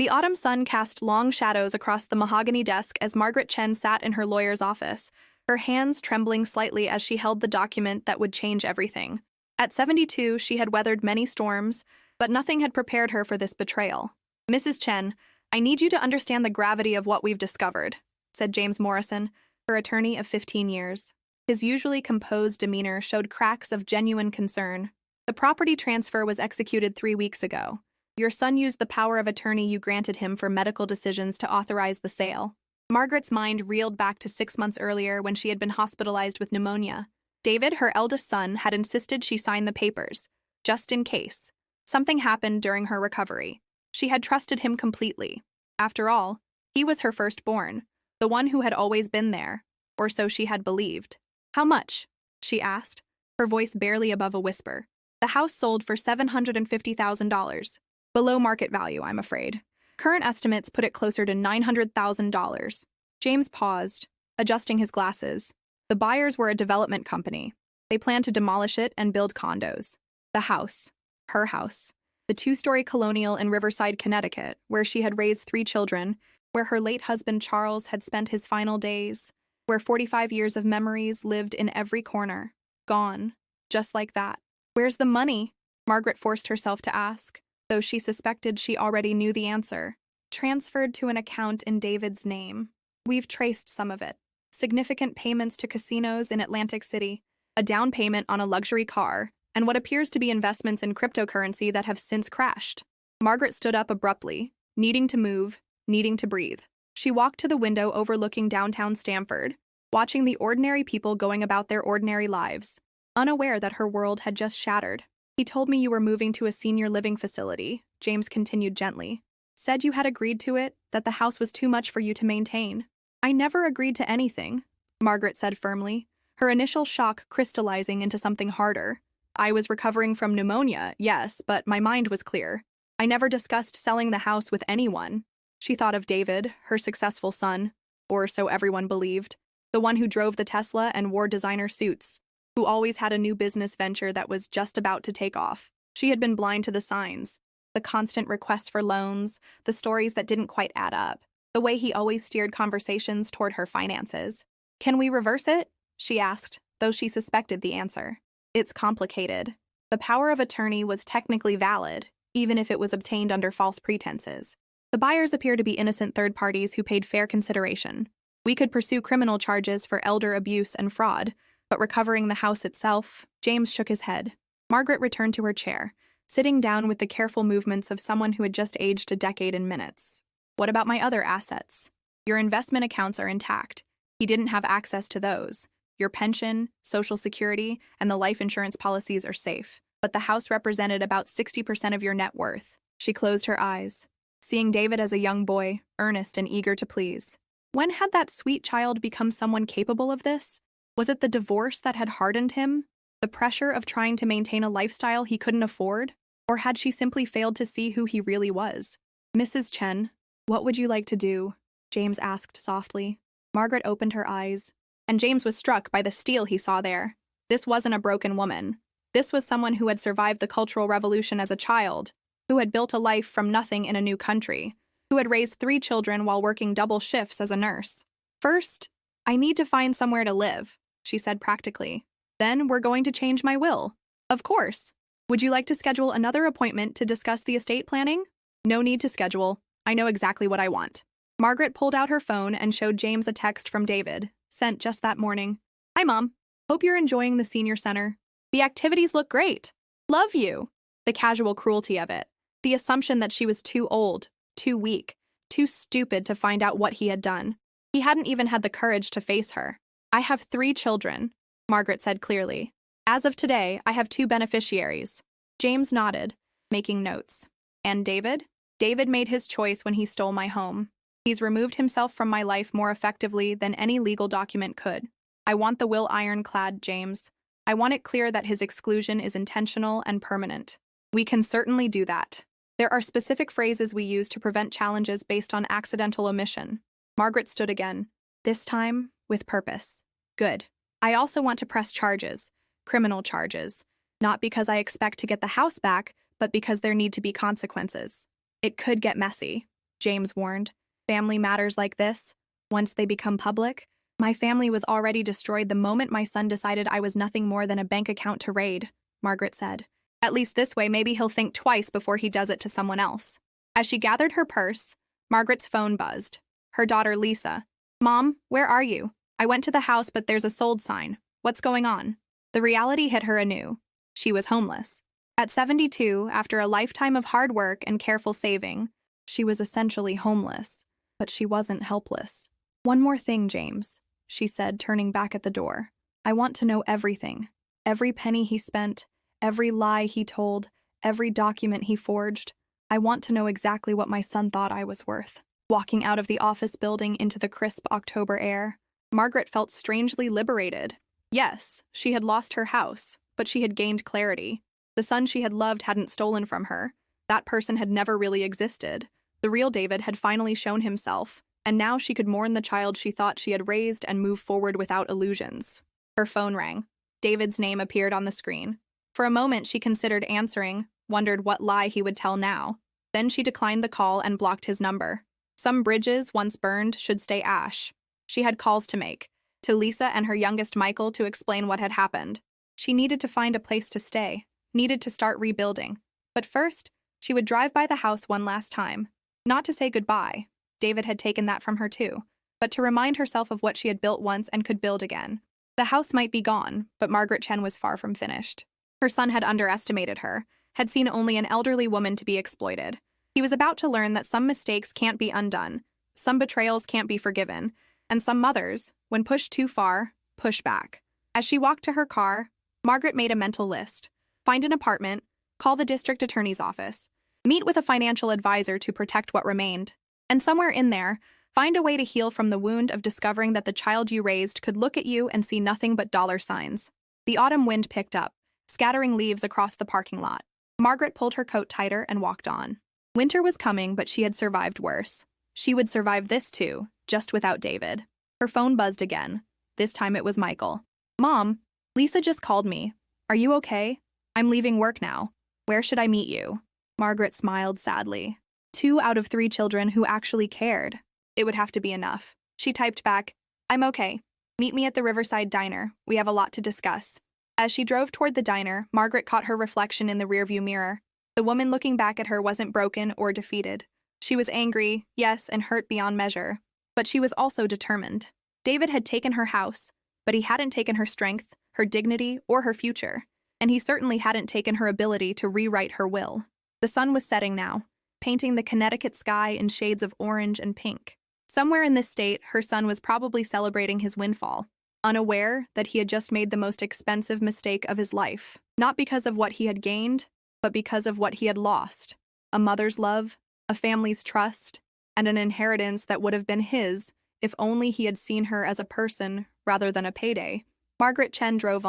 The autumn sun cast long shadows across the mahogany desk as Margaret Chen sat in her lawyer's office, her hands trembling slightly as she held the document that would change everything. At 72, she had weathered many storms, but nothing had prepared her for this betrayal. "Mrs. Chen, I need you to understand the gravity of what we've discovered," said James Morrison, her attorney of 15 years. His usually composed demeanor showed cracks of genuine concern. "The property transfer was executed 3 weeks ago. Your son used the power of attorney you granted him for medical decisions to authorize the sale." Margaret's mind reeled back to 6 months earlier when she had been hospitalized with pneumonia. David, her eldest son, had insisted she sign the papers, just in case something happened during her recovery. She had trusted him completely. After all, he was her firstborn, the one who had always been there, or so she had believed. "How much?" she asked, her voice barely above a whisper. "The house sold for $750,000. Below market value, I'm afraid. Current estimates put it closer to $900,000. James paused, adjusting his glasses. The buyers were a development company. They planned to demolish it and build condos. The house, her house, the 2-story colonial in Riverside, Connecticut, where she had raised 3 children, where her late husband Charles had spent his final days, where 45 years of memories lived in every corner. Gone. Just like that. "Where's the money?" Margaret forced herself to ask, though she suspected she already knew the answer. "Transferred to an account in David's name. We've traced some of it. Significant payments to casinos in Atlantic City, a down payment on a luxury car, and what appears to be investments in cryptocurrency that have since crashed." Margaret stood up abruptly, needing to move, needing to breathe. She walked to the window overlooking downtown Stamford, watching the ordinary people going about their ordinary lives, unaware that her world had just shattered. "He told me you were moving to a senior living facility," James continued gently. "Said you had agreed to it, that the house was too much for you to maintain." "I never agreed to anything," Margaret said firmly, her initial shock crystallizing into something harder. "I was recovering from pneumonia, yes, but my mind was clear. I never discussed selling the house with anyone." She thought of David, her successful son, or so everyone believed, the one who drove the Tesla and wore designer suits, who always had a new business venture that was just about to take off. She had been blind to the signs, the constant requests for loans, the stories that didn't quite add up, the way he always steered conversations toward her finances. "Can we reverse it?" she asked, though she suspected the answer. "It's complicated. The power of attorney was technically valid, even if it was obtained under false pretenses. The buyers appear to be innocent third parties who paid fair consideration. We could pursue criminal charges for elder abuse and fraud, but recovering the house itself," James shook his head. Margaret returned to her chair, sitting down with the careful movements of someone who had just aged a decade in minutes. "What about my other assets? Your investment accounts are intact. He didn't have access to those. Your pension, Social Security, and the life insurance policies are safe. But the house represented about 60% of your net worth." She closed her eyes, seeing David as a young boy, earnest and eager to please. When had that sweet child become someone capable of this? Was it the divorce that had hardened him? The pressure of trying to maintain a lifestyle he couldn't afford? Or had she simply failed to see who he really was? "Mrs. Chen, what would you like to do?" James asked softly. Margaret opened her eyes, and James was struck by the steel he saw there. This wasn't a broken woman. This was someone who had survived the Cultural Revolution as a child, who had built a life from nothing in a new country, who had raised 3 children while working double shifts as a nurse. "First, I need to find somewhere to live," she said practically. "Then we're going to change my will." "Of course. Would you like to schedule another appointment to discuss the estate planning?" "No need to schedule. I know exactly what I want." Margaret pulled out her phone and showed James a text from David, sent just that morning. "Hi, Mom. Hope you're enjoying the senior center. The activities look great. Love you." The casual cruelty of it. The assumption that she was too old, too weak, too stupid to find out what he had done. He hadn't even had the courage to face her. "I have 3 children," Margaret said clearly. "As of today, I have 2 beneficiaries." James nodded, making notes. "And David? David made his choice when he stole my home. He's removed himself from my life more effectively than any legal document could. I want the will ironclad, James. I want it clear that his exclusion is intentional and permanent." "We can certainly do that. There are specific phrases we use to prevent challenges based on accidental omission." Margaret stood again, this time with purpose. "Good. I also want to press charges, criminal charges, not because I expect to get the house back, but because there need to be consequences. It could get messy." James warned. Family matters like this, once they become public. My family was already destroyed the moment my son decided I was nothing more than a bank account to raid, Margaret said. At least this way, maybe he'll think twice before he does it to someone else. As she gathered her purse, Margaret's phone buzzed. Her daughter, Lisa. Mom, where are you? I went to the house, but there's a sold sign. What's going on? The reality hit her anew. She was homeless. At 72, after a lifetime of hard work and careful saving, she was essentially homeless, but she wasn't helpless. One more thing, James, she said, turning back at the door. I want to know everything. Every penny he spent, every lie he told, every document he forged. I want to know exactly what my son thought I was worth. Walking out of the office building into the crisp October air, Margaret felt strangely liberated. Yes, she had lost her house, but she had gained clarity. The son she had loved hadn't stolen from her. That person had never really existed. The real David had finally shown himself, and now she could mourn the child she thought she had raised and move forward without illusions. Her phone rang. David's name appeared on the screen. For a moment, she considered answering, wondered what lie he would tell now. Then she declined the call and blocked his number. Some bridges, once burned, should stay ash. She had calls to make, to Lisa and her youngest Michael, to explain what had happened. She needed to find a place to stay, needed to start rebuilding. But first, she would drive by the house one last time. Not to say goodbye. David had taken that from her too, but to remind herself of what she had built once and could build again. The house might be gone, but Margaret Chen was far from finished. Her son had underestimated her, had seen only an elderly woman to be exploited. He was about to learn that some mistakes can't be undone, some betrayals can't be forgiven, and some mothers, when pushed too far, push back. As she walked to her car, Margaret made a mental list. Find an apartment, call the district attorney's office, meet with a financial advisor to protect what remained, and somewhere in there, find a way to heal from the wound of discovering that the child you raised could look at you and see nothing but dollar signs. The autumn wind picked up, scattering leaves across the parking lot. Margaret pulled her coat tighter and walked on. Winter was coming, but she had survived worse. She would survive this too, just without David. Her phone buzzed again. This time it was Michael. Mom, Lisa just called me. Are you okay? I'm leaving work now. Where should I meet you? Margaret smiled sadly. 2 out of 3 children who actually cared. It would have to be enough. She typed back, I'm okay. Meet me at the Riverside Diner. We have a lot to discuss. As she drove toward the diner, Margaret caught her reflection in the rearview mirror. The woman looking back at her wasn't broken or defeated. She was angry, yes, and hurt beyond measure. But she was also determined. David had taken her house, but he hadn't taken her strength, her dignity, or her future. And he certainly hadn't taken her ability to rewrite her will. The sun was setting now, painting the Connecticut sky in shades of orange and pink. Somewhere in this state, her son was probably celebrating his windfall, unaware that he had just made the most expensive mistake of his life, not because of what he had gained, but because of what he had lost. A mother's love, a family's trust, and an inheritance that would have been his if only he had seen her as a person rather than a payday. Margaret Chen drove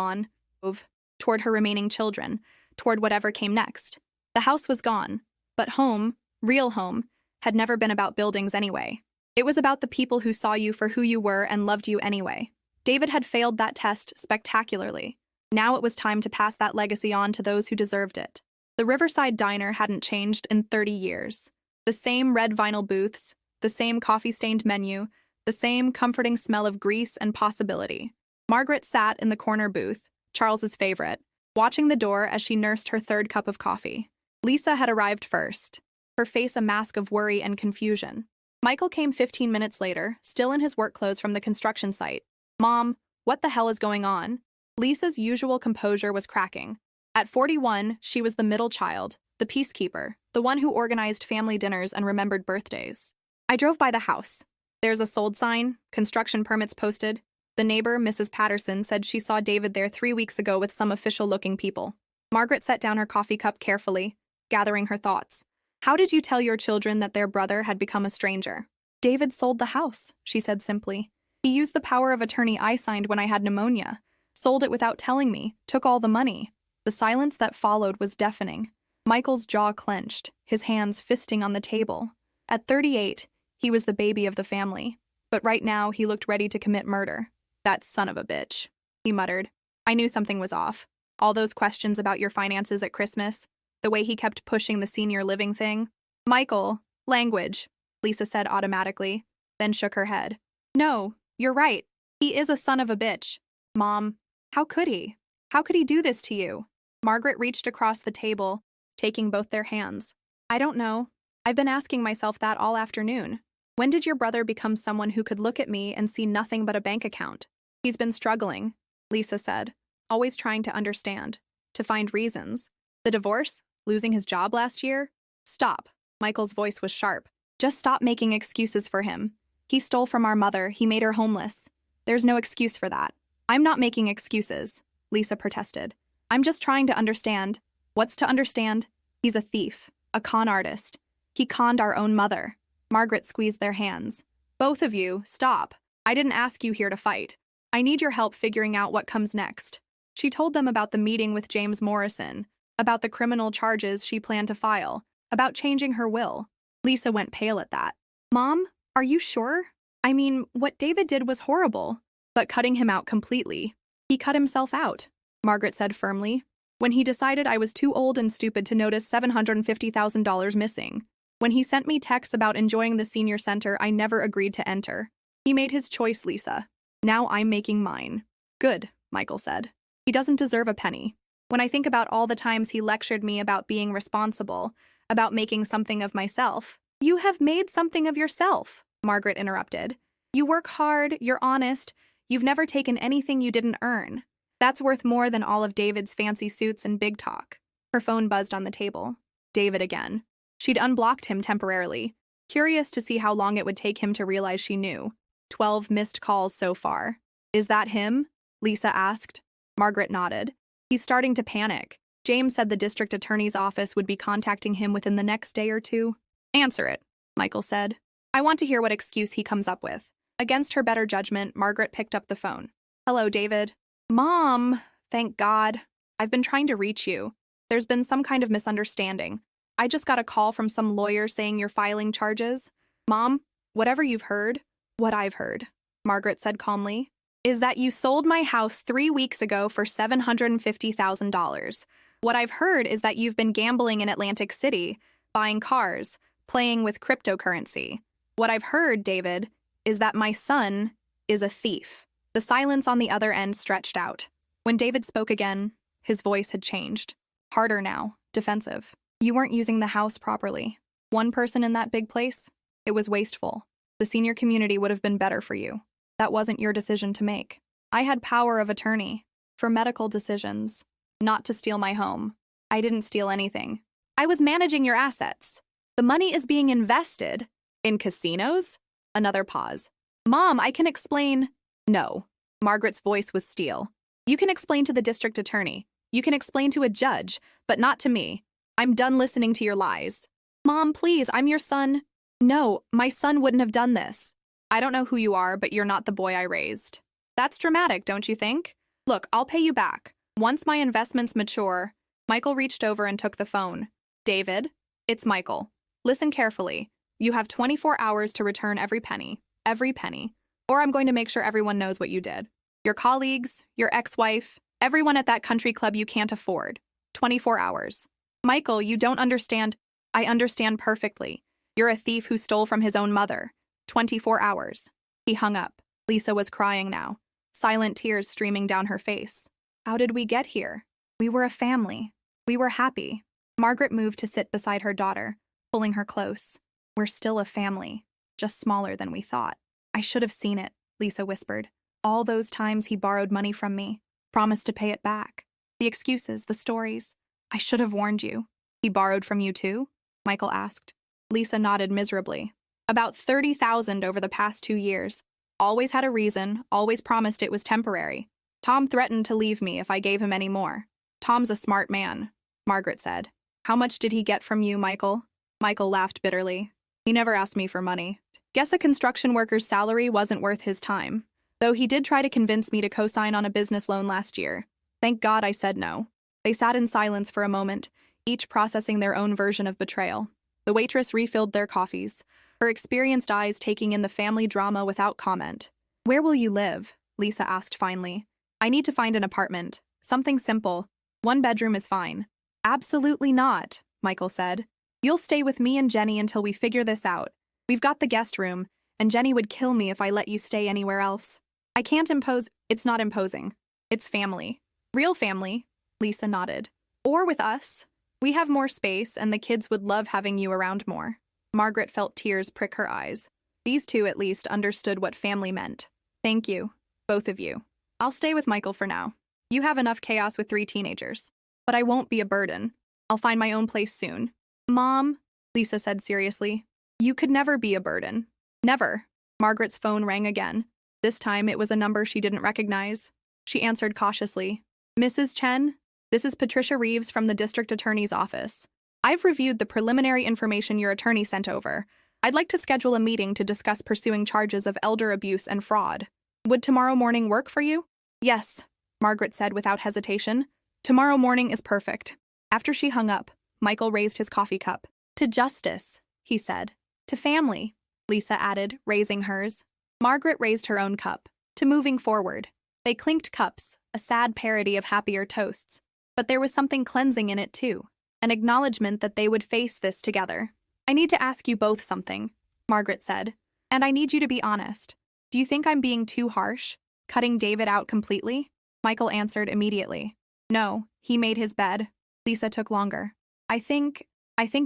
toward her remaining children, toward whatever came next. The house was gone, but home, real home, had never been about buildings anyway. It was about the people who saw you for who you were and loved you anyway. David had failed that test spectacularly. Now it was time to pass that legacy on to those who deserved it. The Riverside Diner hadn't changed in 30 years. The same red vinyl booths, the same coffee-stained menu, the same comforting smell of grease and possibility. Margaret sat in the corner booth, Charles's favorite, watching the door as she nursed her 3rd cup of coffee. Lisa had arrived first, her face a mask of worry and confusion. Michael came 15 minutes later, still in his work clothes from the construction site. Mom, what the hell is going on? Lisa's usual composure was cracking. At 41, she was the middle child, the peacekeeper, the one who organized family dinners and remembered birthdays. I drove by the house. There's a sold sign, construction permits posted. The neighbor, Mrs. Patterson, said she saw David there 3 weeks ago with some official-looking people. Margaret set down her coffee cup carefully, gathering her thoughts. How did you tell your children that their brother had become a stranger? David sold the house, she said simply. He used the power of attorney I signed when I had pneumonia, sold it without telling me, took all the money. The silence that followed was deafening. Michael's jaw clenched, his hands fisting on the table. At 38, he was the baby of the family. But right now, he looked ready to commit murder. That son of a bitch, he muttered. I knew something was off. All those questions about your finances at Christmas, the way he kept pushing the senior living thing. Michael, language. Lisa said automatically, then shook her head. No, you're right. He is a son of a bitch. Mom, how could he? How could he do this to you? Margaret reached across the table, taking both their hands. I don't know. I've been asking myself that all afternoon. When did your brother become someone who could look at me and see nothing but a bank account? He's been struggling, Lisa said, always trying to understand, to find reasons. The divorce? Losing his job last year? Stop. Michael's voice was sharp. Just stop making excuses for him. He stole from our mother. He made her homeless. There's no excuse for that. I'm not making excuses, Lisa protested. I'm just trying to understand. What's to understand? He's a thief, a con artist. He conned our own mother. Margaret squeezed their hands. Both of you, stop. I didn't ask you here to fight. I need your help figuring out what comes next. She told them about the meeting with James Morrison, about the criminal charges she planned to file, about changing her will. Lisa went pale at that. Mom, are you sure? I mean, what David did was horrible, but cutting him out completely. He cut himself out, Margaret said firmly, when he decided I was too old and stupid to notice $750,000 missing. When he sent me texts about enjoying the senior center I never agreed to enter. He made his choice, Lisa. Now I'm making mine. Good, Michael said. He doesn't deserve a penny. When I think about all the times he lectured me about being responsible, about making something of myself. You have made something of yourself, Margaret interrupted. You work hard, you're honest, you've never taken anything you didn't earn. That's worth more than all of David's fancy suits and big talk. Her phone buzzed on the table. David again. She'd unblocked him temporarily, curious to see how long it would take him to realize she knew. 12 missed calls so far. Is that him? Lisa asked. Margaret nodded. He's starting to panic. James said the district attorney's office would be contacting him within the next day or two. Answer it, Michael said. I want to hear what excuse he comes up with. Against her better judgment, Margaret picked up the phone. Hello, David. Mom, thank God. I've been trying to reach you. There's been some kind of misunderstanding. I just got a call from some lawyer saying you're filing charges. Mom, whatever you've heard, what I've heard, Margaret said calmly, is that you sold my house 3 weeks ago for $750,000. What I've heard is that you've been gambling in Atlantic City, buying cars, playing with cryptocurrency. What I've heard, David, is that my son is a thief. The silence on the other end stretched out. When David spoke again, his voice had changed. Harder now, defensive. You weren't using the house properly. One person in that big place? It was wasteful. The senior community would have been better for you. That wasn't your decision to make. I had power of attorney for medical decisions, not to steal my home. I didn't steal anything. I was managing your assets. The money is being invested in casinos? Another pause. Mom, I can explain. No. Margaret's voice was steel. You can explain to the district attorney. You can explain to a judge, but not to me. I'm done listening to your lies. Mom, please, I'm your son. No, my son wouldn't have done this. I don't know who you are, but you're not the boy I raised. That's dramatic, don't you think? Look, I'll pay you back. Once my investments mature. Michael reached over and took the phone. David, it's Michael. Listen carefully. You have 24 hours to return every penny, or I'm going to make sure everyone knows what you did. Your colleagues, your ex-wife, everyone at that country club you can't afford. 24 hours. Michael, you don't understand. I understand perfectly. You're a thief who stole from his own mother. 24 hours. He hung up. Lisa was crying now, silent tears streaming down her face. How did we get here? We were a family. We were happy. Margaret moved to sit beside her daughter, pulling her close. We're still a family, just smaller than we thought. I should have seen it, Lisa whispered. All those times he borrowed money from me, promised to pay it back. The excuses, the stories. I should have warned you. He borrowed from you too? Michael asked. Lisa nodded miserably. About $30,000 over the past 2 years. Always had a reason, always promised it was temporary. Tom threatened to leave me if I gave him any more. Tom's a smart man, Margaret said. How much did he get from you, Michael? Michael laughed bitterly. He never asked me for money. Guess a construction worker's salary wasn't worth his time. Though he did try to convince me to co-sign on a business loan last year. Thank God I said no. They sat in silence for a moment, each processing their own version of betrayal. The waitress refilled their coffees, her experienced eyes taking in the family drama without comment. Where will you live? Lisa asked finally. I need to find an apartment. Something simple. 1 bedroom is fine. Absolutely not, Michael said. You'll stay with me and Jenny until we figure this out. We've got the guest room, and Jenny would kill me if I let you stay anywhere else. I can't impose. It's not imposing. It's family. Real family, Lisa nodded. Or with us. We have more space, and the kids would love having you around more. Margaret felt tears prick her eyes. These two at least understood what family meant. Thank you, both of you. I'll stay with Michael for now. You have enough chaos with 3 teenagers. But I won't be a burden. I'll find my own place soon. Mom, Lisa said seriously, you could never be a burden. Never. Margaret's phone rang again. This time it was a number she didn't recognize. She answered cautiously. Mrs. Chen, this is Patricia Reeves from the district attorney's office. I've reviewed the preliminary information your attorney sent over. I'd like to schedule a meeting to discuss pursuing charges of elder abuse and fraud. Would tomorrow morning work for you? Yes, Margaret said without hesitation. Tomorrow morning is perfect. After she hung up, Michael raised his coffee cup. To justice, he said. To family, Lisa added, raising hers. Margaret raised her own cup. To moving forward. They clinked cups, a sad parody of happier toasts. But there was something cleansing in it too. An acknowledgement that they would face this together. I need to ask you both something, Margaret said. And I need you to be honest. Do you think I'm being too harsh? Cutting David out completely? Michael answered immediately. No, he made his bed. Lisa took longer. I think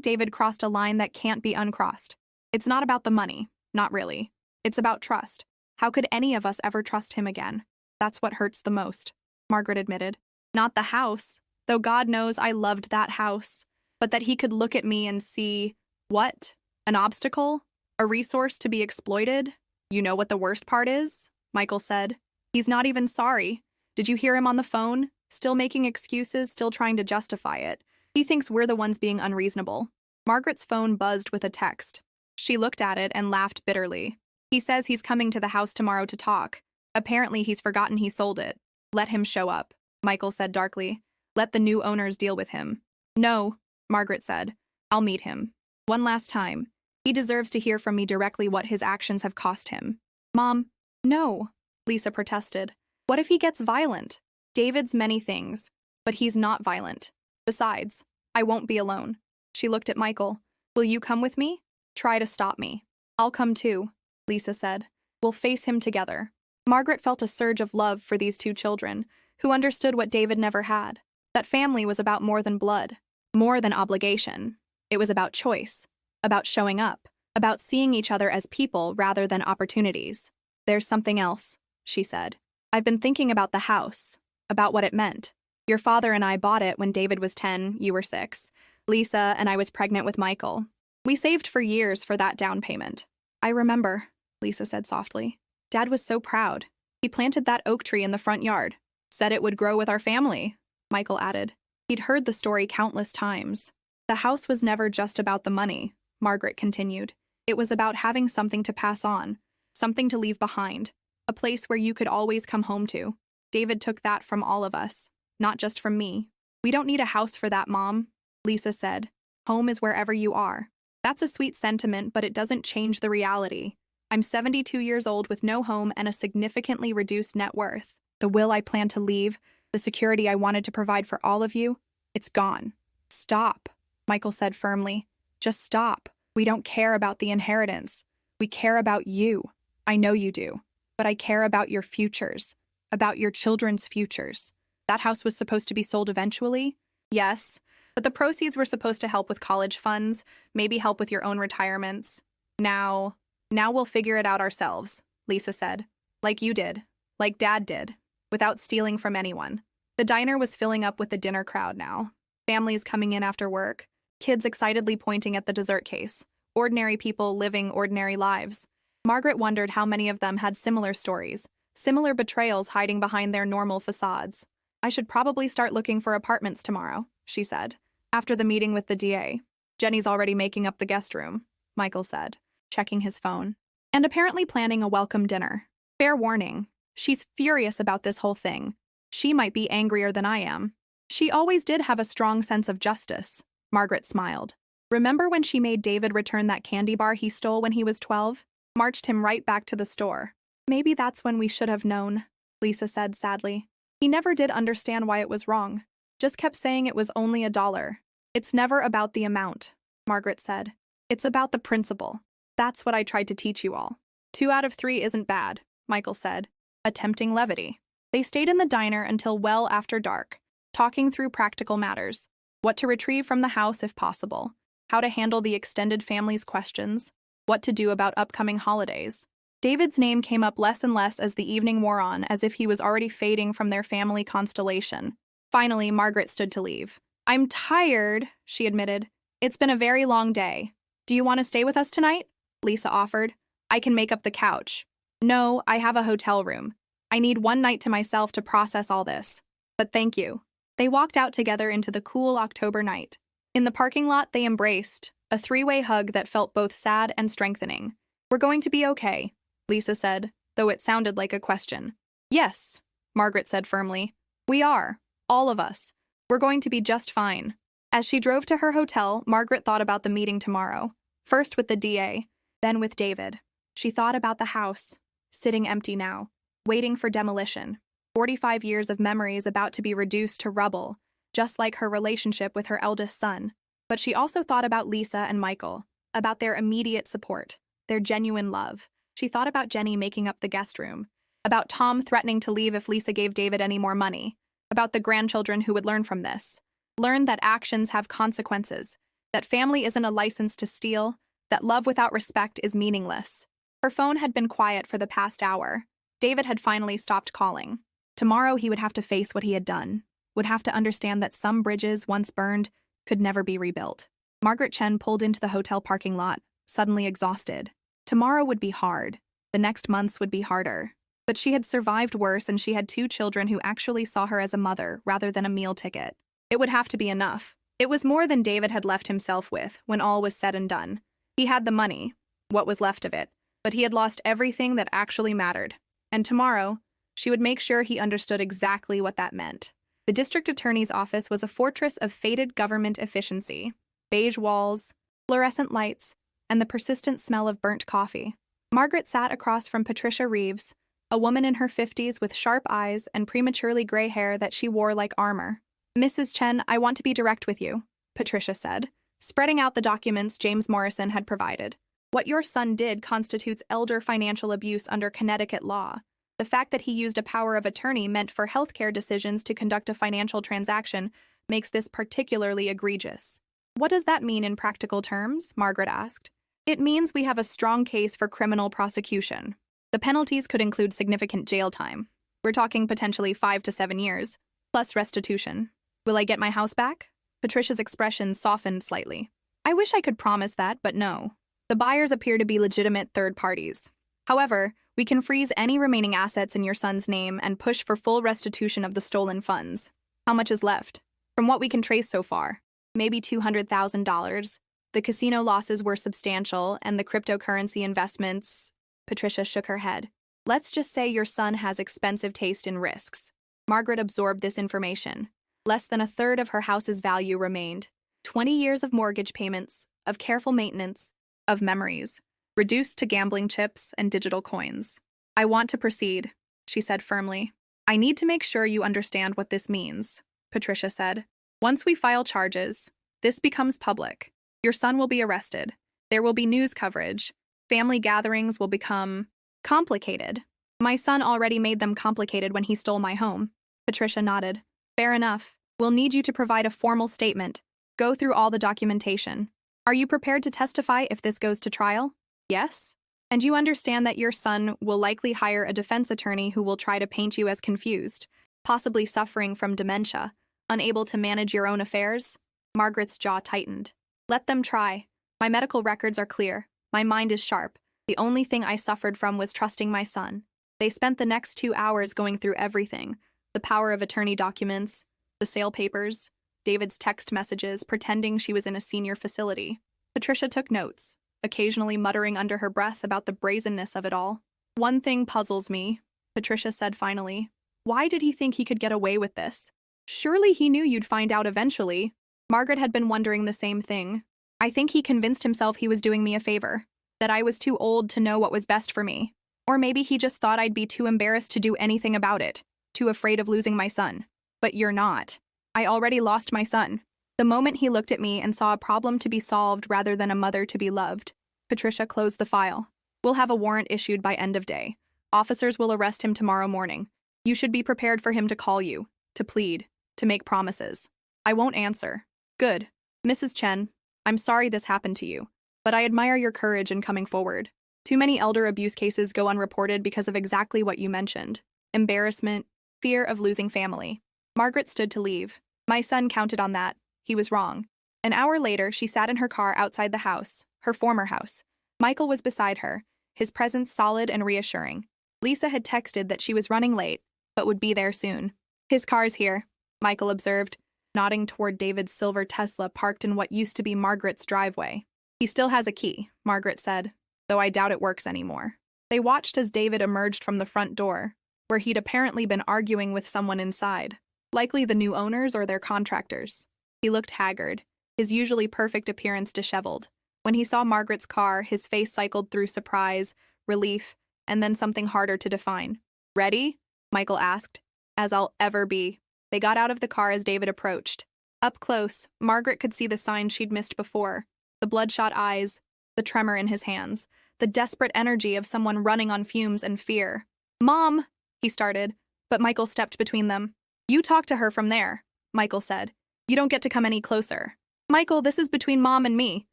David crossed a line that can't be uncrossed. It's not about the money. Not really. It's about trust. How could any of us ever trust him again? That's what hurts the most, Margaret admitted. Not the house, though God knows I loved that house. But that he could look at me and see, what? An obstacle? A resource to be exploited? You know what the worst part is? Michael said. He's not even sorry. Did you hear him on the phone? Still making excuses, still trying to justify it. He thinks we're the ones being unreasonable. Margaret's phone buzzed with a text. She looked at it and laughed bitterly. He says he's coming to the house tomorrow to talk. Apparently he's forgotten he sold it. Let him show up, Michael said darkly. Let the new owners deal with him. No, Margaret said. I'll meet him. One last time. He deserves to hear from me directly what his actions have cost him. Mom, no, Lisa protested. What if he gets violent? David's many things, but he's not violent. Besides, I won't be alone. She looked at Michael. Will you come with me? Try to stop me. I'll come too, Lisa said. We'll face him together. Margaret felt a surge of love for these 2 children, who understood what David never had. That family was about more than blood, more than obligation. It was about choice, about showing up, about seeing each other as people rather than opportunities. There's something else, she said. I've been thinking about the house, about what it meant. Your father and I bought it when David was 10, you were 6. Lisa and I was pregnant with Michael. We saved for years for that down payment. I remember, Lisa said softly. Dad was so proud. He planted that oak tree in the front yard. Said it would grow with our family, Michael added. He'd heard the story countless times. The house was never just about the money, Margaret continued. It was about having something to pass on, something to leave behind, a place where you could always come home to. David took that from all of us, not just from me. We don't need a house for that, Mom, Lisa said. Home is wherever you are. That's a sweet sentiment, but it doesn't change the reality. I'm 72 years old with no home and a significantly reduced net worth. The will I plan to leave, the security I wanted to provide for all of you, it's gone. Stop, Michael said firmly. Just stop. We don't care about the inheritance. We care about you. I know you do. But I care about your futures, about your children's futures. That house was supposed to be sold eventually? Yes, but the proceeds were supposed to help with college funds, maybe help with your own retirements. Now we'll figure it out ourselves, Lisa said. Like you did. Like Dad did. Without stealing from anyone. The diner was filling up with the dinner crowd now. Families coming in after work. Kids excitedly pointing at the dessert case. Ordinary people living ordinary lives. Margaret wondered how many of them had similar stories, similar betrayals hiding behind their normal facades. I should probably start looking for apartments tomorrow, she said. After the meeting with the DA. Jenny's already making up the guest room, Michael said, checking his phone. And apparently planning a welcome dinner. Fair warning. She's furious about this whole thing. She might be angrier than I am. She always did have a strong sense of justice, Margaret smiled. Remember when she made David return that candy bar he stole when he was 12? Marched him right back to the store. Maybe that's when we should have known, Lisa said sadly. He never did understand why it was wrong. Just kept saying it was only $1. It's never about the amount, Margaret said. It's about the principle. That's what I tried to teach you all. 2 out of 3 isn't bad, Michael said, attempting levity. They stayed in the diner until well after dark, talking through practical matters. What to retrieve from the house if possible, how to handle the extended family's questions, what to do about upcoming holidays. David's name came up less and less as the evening wore on, as if he was already fading from their family constellation. Finally, Margaret stood to leave. I'm tired, she admitted. It's been a very long day. Do you want to stay with us tonight? Lisa offered. I can make up the couch. No, I have a hotel room. I need one night to myself to process all this. But thank you. They walked out together into the cool October night. In the parking lot, they embraced, a 3-way hug that felt both sad and strengthening. We're going to be okay, Lisa said, though it sounded like a question. Yes, Margaret said firmly. We are. All of us. We're going to be just fine. As she drove to her hotel, Margaret thought about the meeting tomorrow. First with the DA, then with David. She thought about the house, sitting empty now, waiting for demolition. 45 years of memories about to be reduced to rubble, just like her relationship with her eldest son. But she also thought about Lisa and Michael, about their immediate support, their genuine love. She thought about Jenny making up the guest room, about Tom threatening to leave if Lisa gave David any more money, about the grandchildren who would learn from this. Learn that actions have consequences, that family isn't a license to steal, that love without respect is meaningless. Her phone had been quiet for the past hour. David had finally stopped calling. Tomorrow he would have to face what he had done, would have to understand that some bridges, once burned, could never be rebuilt. Margaret Chen pulled into the hotel parking lot, suddenly exhausted. Tomorrow would be hard. The next months would be harder. But she had survived worse, and she had 2 children who actually saw her as a mother rather than a meal ticket. It would have to be enough. It was more than David had left himself with when all was said and done. He had the money, what was left of it, but he had lost everything that actually mattered. And tomorrow, she would make sure he understood exactly what that meant. The district attorney's office was a fortress of faded government efficiency, beige walls, fluorescent lights, and the persistent smell of burnt coffee. Margaret sat across from Patricia Reeves, a woman in her 50s with sharp eyes and prematurely gray hair that she wore like armor. Mrs. Chen, I want to be direct with you, Patricia said, spreading out the documents James Morrison had provided. What your son did constitutes elder financial abuse under Connecticut law. The fact that he used a power of attorney meant for healthcare decisions to conduct a financial transaction makes this particularly egregious. What does that mean in practical terms? Margaret asked. It means we have a strong case for criminal prosecution. The penalties could include significant jail time. We're talking potentially 5 to 7 years, plus restitution. Will I get my house back? Patricia's expression softened slightly. I wish I could promise that, but no. The buyers appear to be legitimate third parties. However, we can freeze any remaining assets in your son's name and push for full restitution of the stolen funds. How much is left? From what we can trace so far, maybe $200,000. The casino losses were substantial, and the cryptocurrency investments... Patricia shook her head. Let's just say your son has expensive taste in risks. Margaret absorbed this information. Less than a third of her house's value remained. 20 years of mortgage payments, of careful maintenance, of memories, reduced to gambling chips and digital coins. I want to proceed, she said firmly. I need to make sure you understand what this means, Patricia said. Once we file charges, this becomes public. Your son will be arrested. There will be news coverage. Family gatherings will become complicated. My son already made them complicated when he stole my home. Patricia nodded. Fair enough. We'll need you to provide a formal statement. Go through all the documentation. Are you prepared to testify if this goes to trial? Yes? And you understand that your son will likely hire a defense attorney who will try to paint you as confused, possibly suffering from dementia, unable to manage your own affairs? Margaret's jaw tightened. Let them try. My medical records are clear. My mind is sharp. The only thing I suffered from was trusting my son. They spent the next 2 hours going through everything. The power of attorney documents, the sale papers, David's text messages, pretending she was in a senior facility. Patricia took notes, occasionally muttering under her breath about the brazenness of it all. One thing puzzles me, Patricia said finally. Why did he think he could get away with this? Surely he knew you'd find out eventually. Margaret had been wondering the same thing. I think he convinced himself he was doing me a favor, that I was too old to know what was best for me. Or maybe he just thought I'd be too embarrassed to do anything about it, too afraid of losing my son. But you're not. I already lost my son. The moment he looked at me and saw a problem to be solved rather than a mother to be loved, Patricia closed the file. We'll have a warrant issued by end of day. Officers will arrest him tomorrow morning. You should be prepared for him to call you, to plead, to make promises. I won't answer. Good. Mrs. Chen, I'm sorry this happened to you, but I admire your courage in coming forward. Too many elder abuse cases go unreported because of exactly what you mentioned. Embarrassment, fear of losing family. Margaret stood to leave. My son counted on that. He was wrong. An hour later, she sat in her car outside the house, her former house. Michael was beside her, his presence solid and reassuring. Lisa had texted that she was running late, but would be there soon. His car's here, Michael observed, nodding toward David's silver Tesla parked in what used to be Margaret's driveway. He still has a key, Margaret said, though I doubt it works anymore. They watched as David emerged from the front door, where he'd apparently been arguing with someone inside, likely the new owners or their contractors. He looked haggard, his usually perfect appearance disheveled. When he saw Margaret's car, his face cycled through surprise, relief, and then something harder to define. Ready? Michael asked. As I'll ever be. They got out of the car as David approached. Up close, Margaret could see the signs she'd missed before. The bloodshot eyes, the tremor in his hands, the desperate energy of someone running on fumes and fear. Mom, he started, but Michael stepped between them. You talk to her from there, Michael said. You don't get to come any closer. Michael, this is between Mom and me.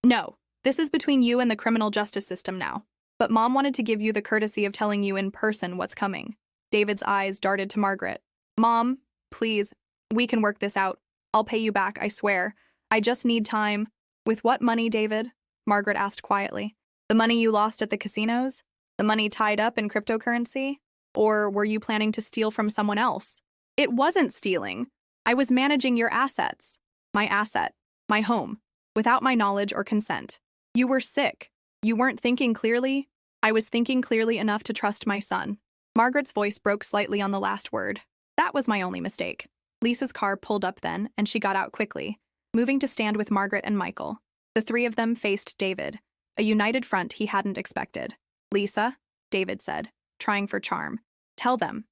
No, this is between you and the criminal justice system now. But Mom wanted to give you the courtesy of telling you in person what's coming. David's eyes darted to Margaret. Mom, please, we can work this out. I'll pay you back, I swear. I just need time. With what money, David? Margaret asked quietly. The money you lost at the casinos? The money tied up in cryptocurrency? Or were you planning to steal from someone else? It wasn't stealing. I was managing your assets. My asset. My home. Without my knowledge or consent. You were sick. You weren't thinking clearly. I was thinking clearly enough to trust my son. Margaret's voice broke slightly on the last word. That was my only mistake. Lisa's car pulled up then, and she got out quickly, moving to stand with Margaret and Michael. The three of them faced David, a united front he hadn't expected. Lisa, David said, trying for charm. Tell them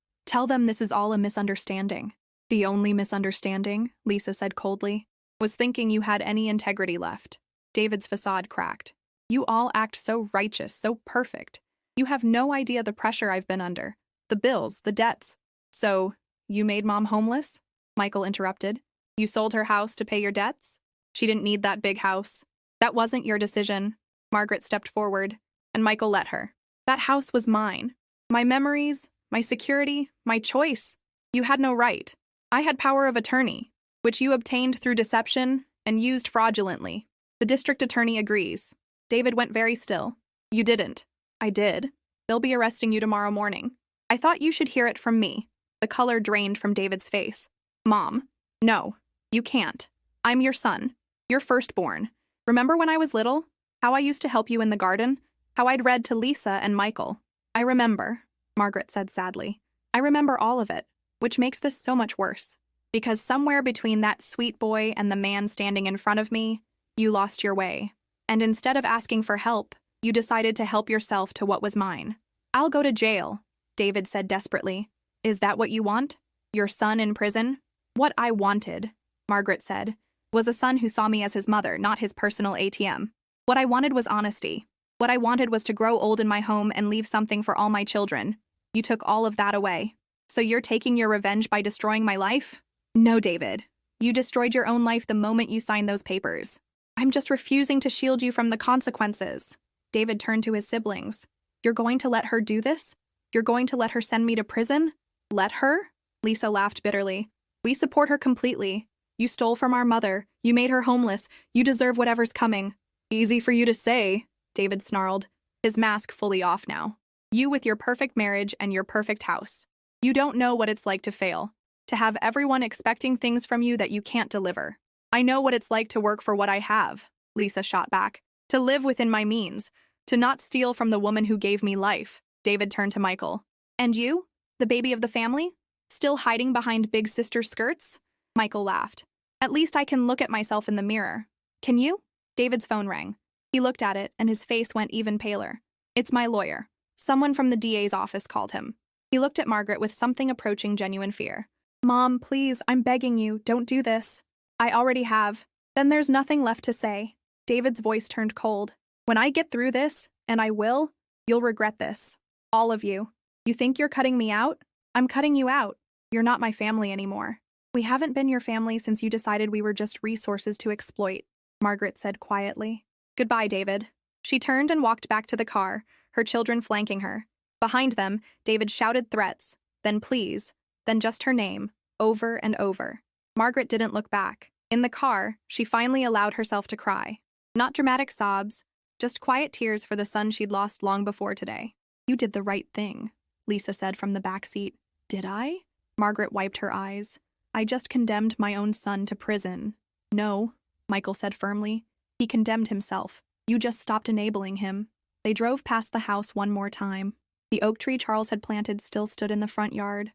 this is all a misunderstanding. The only misunderstanding, Lisa said coldly, was thinking you had any integrity left. David's facade cracked. You all act so righteous, so perfect. You have no idea the pressure I've been under. The bills, the debts. So, you made Mom homeless? Michael interrupted. You sold her house to pay your debts? She didn't need that big house. That wasn't your decision. Margaret stepped forward, and Michael let her. That house was mine. My memories, my security, my choice. You had no right. I had power of attorney, which you obtained through deception and used fraudulently. The district attorney agrees. David went very still. You didn't. I did. They'll be arresting you tomorrow morning. I thought you should hear it from me. The color drained from David's face. Mom, no, you can't. I'm your son, your firstborn. Remember when I was little? How I used to help you in the garden? How I'd read to Lisa and Michael? I remember, Margaret said sadly. I remember all of it, which makes this so much worse. Because somewhere between that sweet boy and the man standing in front of me, you lost your way. And instead of asking for help, you decided to help yourself to what was mine. I'll go to jail, David said desperately. Is that what you want? Your son in prison? What I wanted, Margaret said, was a son who saw me as his mother, not his personal ATM. What I wanted was honesty. What I wanted was to grow old in my home and leave something for all my children. You took all of that away. So you're taking your revenge by destroying my life? No, David. You destroyed your own life the moment you signed those papers. I'm just refusing to shield you from the consequences. David turned to his siblings. You're going to let her do this? You're going to let her send me to prison? Let her? Lisa laughed bitterly. We support her completely. You stole from our mother. You made her homeless. You deserve whatever's coming. Easy for you to say, David snarled, his mask fully off now. You with your perfect marriage and your perfect house. You don't know what it's like to fail, to have everyone expecting things from you that you can't deliver. I know what it's like to work for what I have, Lisa shot back, to live within my means, to not steal from the woman who gave me life. David turned to Michael. And you? The baby of the family? Still hiding behind big sister skirts? Michael laughed. At least I can look at myself in the mirror. Can you? David's phone rang. He looked at it, and his face went even paler. It's my lawyer. Someone from the DA's office called him. He looked at Margaret with something approaching genuine fear. Mom, please, I'm begging you, don't do this. I already have. Then there's nothing left to say. David's voice turned cold. When I get through this, and I will, you'll regret this. All of you. You think you're cutting me out? I'm cutting you out. You're not my family anymore. We haven't been your family since you decided we were just resources to exploit, Margaret said quietly. Goodbye, David. She turned and walked back to the car, her children flanking her. Behind them, David shouted threats, then please, then just her name, over and over. Margaret didn't look back. In the car, she finally allowed herself to cry. Not dramatic sobs, just quiet tears for the son she'd lost long before today. You did the right thing, Lisa said from the back seat. Did I? Margaret wiped her eyes. I just condemned my own son to prison. No, Michael said firmly. He condemned himself. You just stopped enabling him. They drove past the house one more time. The oak tree Charles had planted still stood in the front yard.